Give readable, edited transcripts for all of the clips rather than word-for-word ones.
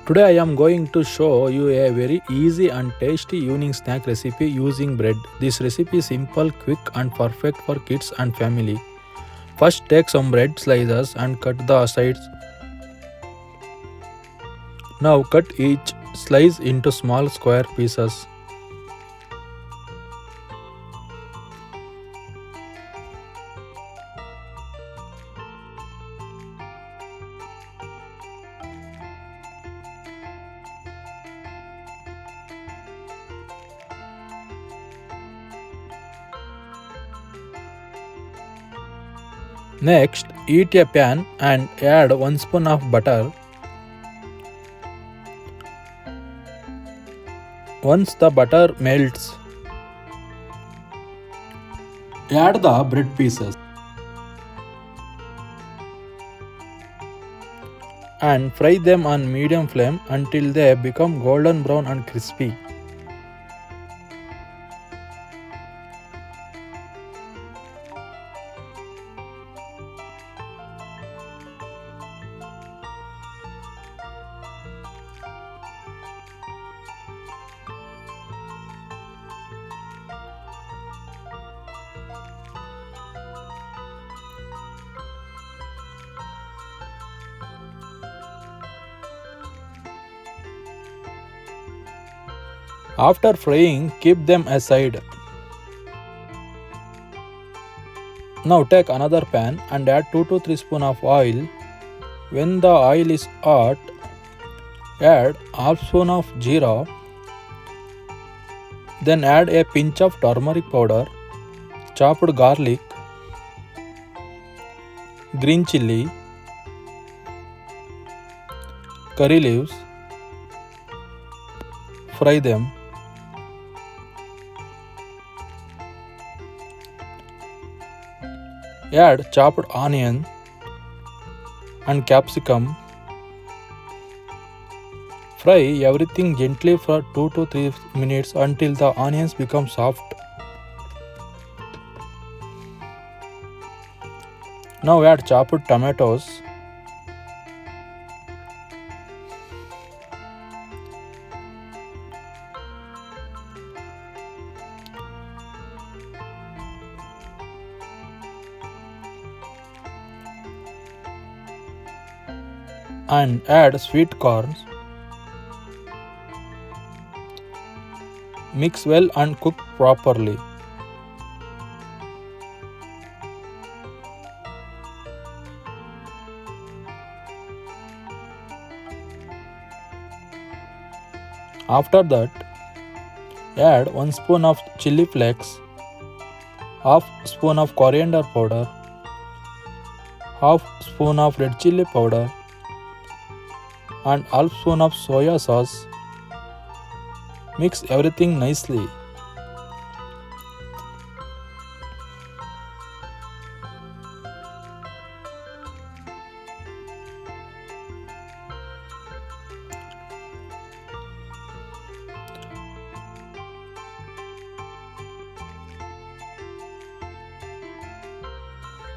Today I am going to show you a very easy and tasty evening snack recipe using bread. This recipe is simple, quick and perfect for kids and family. First take some bread slices and cut the sides. Now cut each slice into small square pieces. Next, heat a pan and add 1 spoon of butter. Once the butter melts, add the bread pieces and fry them on medium flame until they become golden brown and crispy. After frying, keep them aside. Now take another pan and add 2 to 3 spoon of oil. When the oil is hot, add half spoon of jeera. Then add a pinch of turmeric powder, chopped garlic, green chilli, curry leaves. Fry them. Add chopped onion and capsicum. Fry everything gently for 2 to 3 minutes until the onions become soft. Now add chopped tomatoes. And add sweet corn. Mix well and cook properly. After that, add 1 spoon of chilli flakes, half spoon of coriander powder, half spoon of red chilli powder, and half spoon of soya sauce. Mix everything nicely.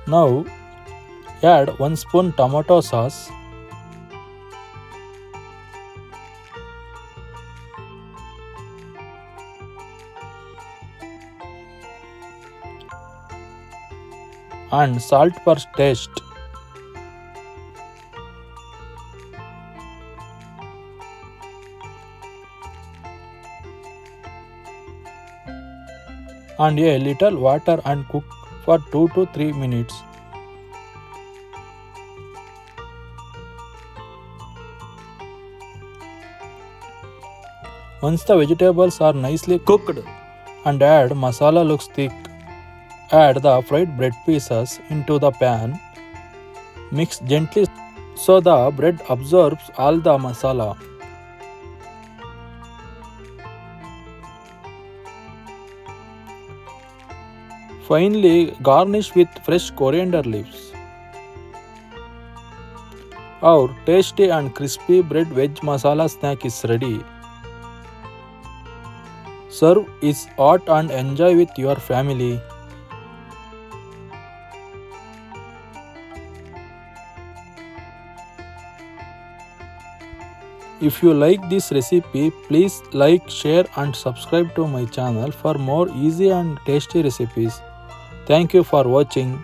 Now add 1 spoon tomato sauce. And salt per taste. And a little water and cook for 2 to 3 minutes. Once the vegetables are nicely cooked and add masala looks thick, add the fried bread pieces into the pan. Mix gently so the bread absorbs all the masala. Finally, garnish with fresh coriander leaves. Our tasty and crispy bread veg masala snack is ready. Serve is hot and enjoy with your family. If you like this recipe, please like, share and subscribe to my channel for more easy and tasty recipes. Thank you for watching.